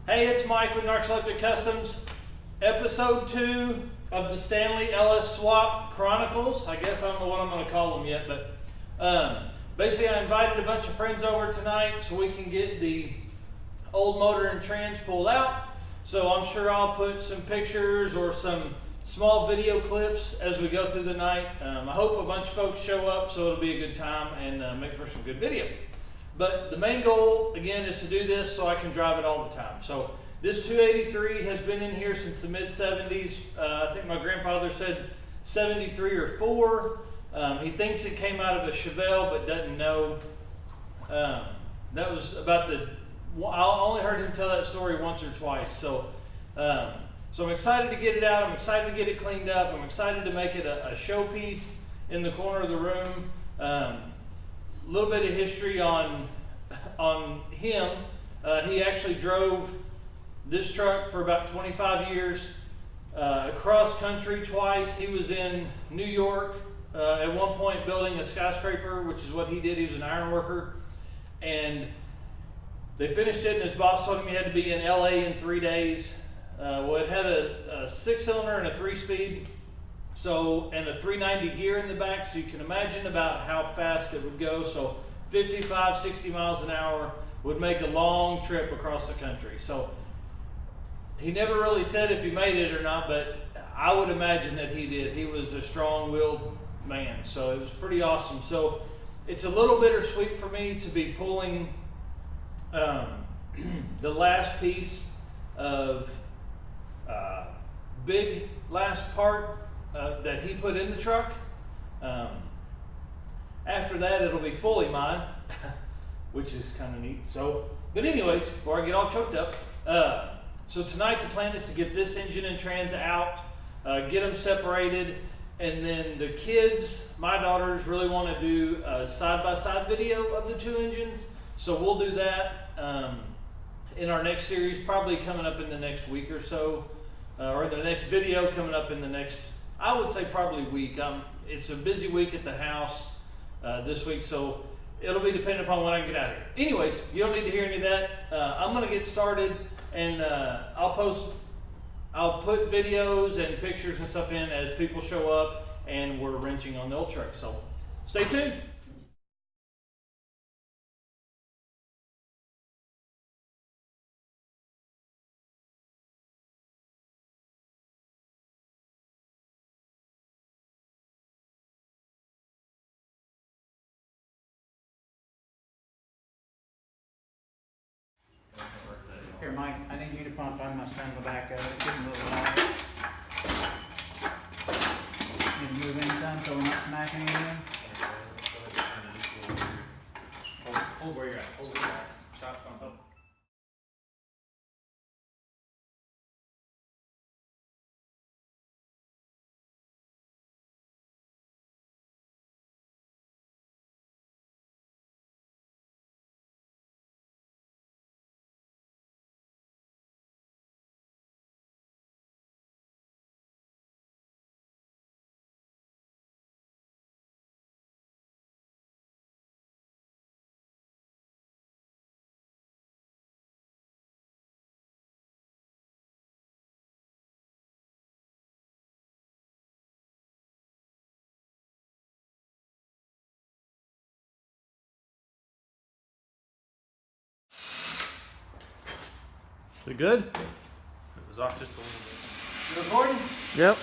Hey, it's Mike with Narcoleptic Customs. Episode 2 of the Stanley lsswap Chronicles. I guess I don't know what I'm going to call them yet, but basically I invited a bunch of friends over tonight so we can get the old motor and trans pulled out. So I'm sure I'll put some pictures or some small video clips as we go through the night. I hope a bunch of folks show up so it'll be a good time and make for some good video. But the main goal, again, is to do this so I can drive it all the time. So this 283 has been in here since the mid-70s. I think my grandfather said 73 or 4. He thinks it came out of a Chevrolet, but doesn't know. That was about I only heard him tell that story once or twice. So I'm excited to get it out. I'm excited to get it cleaned up. I'm excited to make it a showpiece in the corner of the room. A little bit of history on him. He actually drove this truck for about 25 years, across country twice. He was in New York at one point building a skyscraper, which is what he did. He was an iron worker, and they finished it, and his boss told him he had to be in LA in 3 days. Well, it had a 6-cylinder and a 3-speed, and a 390 gear in the back, so you can imagine about how fast it would go. So 55, 60 miles an hour would make a long trip across the country. So he never really said if he made it or not, but I would imagine that he did. He was a strong-willed man, so it was pretty awesome. So it's a little bittersweet for me to be pulling the last piece of big last part that he put in the truck. After that, it'll be fully mine, which is kind of neat. So, but anyways, before I get all choked up, so tonight the plan is to get this engine and trans out, get them separated, and then the kids, my daughters, really want to do a side-by-side video of the two engines. So we'll do that in our next series, probably coming up in the next week or so, or the next video coming up in the next, I would say probably week. It's a busy week at the house this week, so it'll be dependent upon when I can get out of here. Anyways, you don't need to hear any of that. I'm going to get started, and I'll put videos and pictures and stuff in as people show up and we're wrenching on the old truck. So stay tuned. Here, Mike, I need you to pump. I must stand in the back of it. It's getting a little loud. Need to move in some so we're not smacking anything. Hold where you're at. Hold where you're at. Stop pumping. We good? It was off just a little bit. You recording? Yep.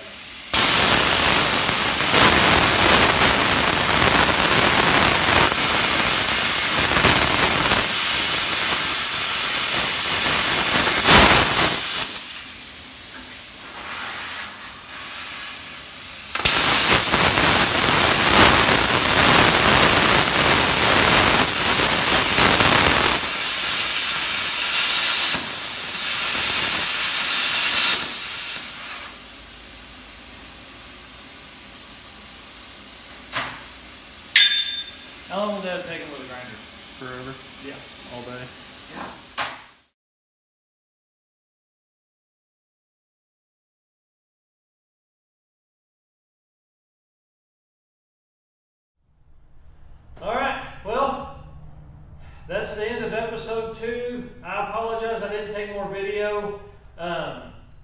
that's the end of episode 2. I apologize I didn't take more video.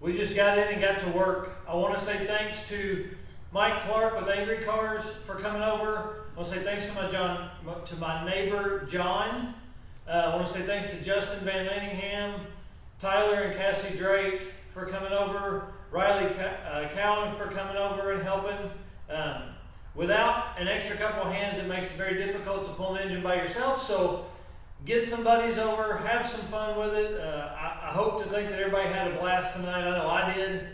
We just got in and got to work. I want to say thanks to Mike Clark with Angry Cars for coming over. I want to say thanks to my neighbor John. I want to say thanks to Justin Van Lanningham, Tyler and Cassie Drake for coming over, Riley Cowan for coming over and helping. Without an extra couple of hands, it makes it very difficult to pull an engine by yourself. So get some buddies over, have some fun with it. I hope to think that everybody had a blast tonight. I know I did.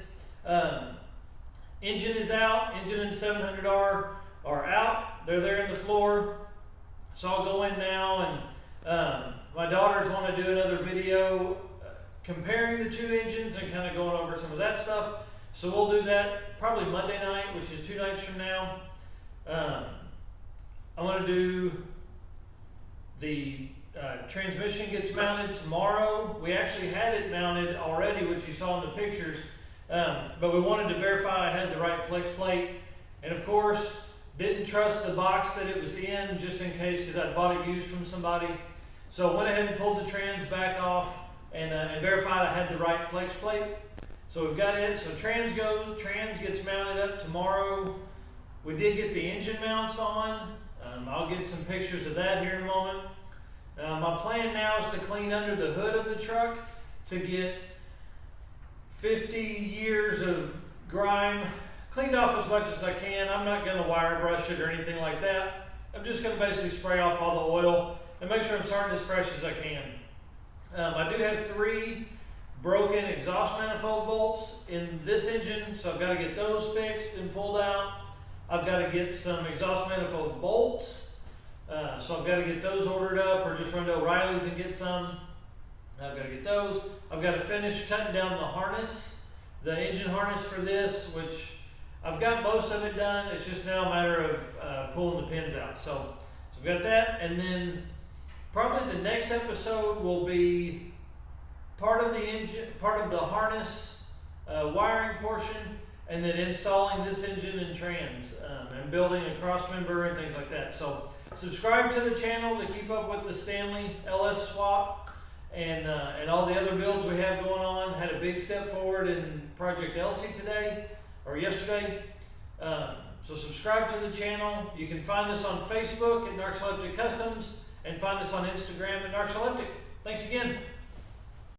Engine is out. Engine and 700R are out. They're there in the floor. So I'll go in now, and my daughters want to do another video comparing the 2 engines and kind of going over some of that stuff. So we'll do that probably Monday night, which is 2 nights from now. I'm going to do the transmission gets mounted tomorrow. We actually had it mounted already, which you saw in the pictures, but we wanted to verify I had the right flex plate, and of course didn't trust the box that it was in just in case, because I bought it used from somebody. So I went ahead and pulled the trans back off and verified I had the right flex plate. So we've got it. So trans gets mounted up tomorrow. We did get the engine mounts on. I'll get some pictures of that here in a moment. My plan now is to clean under the hood of the truck to get 50 years of grime cleaned off as much as I can. I'm not going to wire brush it or anything like that. I'm just going to basically spray off all the oil and make sure I'm starting as fresh as I can. I do have 3 broken exhaust manifold bolts in this engine, so I've got to get those fixed and pulled out. I've got to get some exhaust manifold bolts, so I've got to get those ordered up, or just run to O'Reilly's and get some. I've got to get those. I've got to finish cutting down the harness, the engine harness for this, which I've got most of it done. It's just now a matter of pulling the pins out. So we've got that, and then probably the next episode will be part of the engine, part of the harness wiring portion, and then installing this engine and trans, and building a cross member and things like that. So subscribe to the channel to keep up with the Stanley lsswap and all the other builds we have going on. Had a big step forward in Project Elsie today, or yesterday. So subscribe to the channel. You can find us on Facebook at Narcoleptic Customs, and find us on Instagram at Narcoleptic. Thanks again.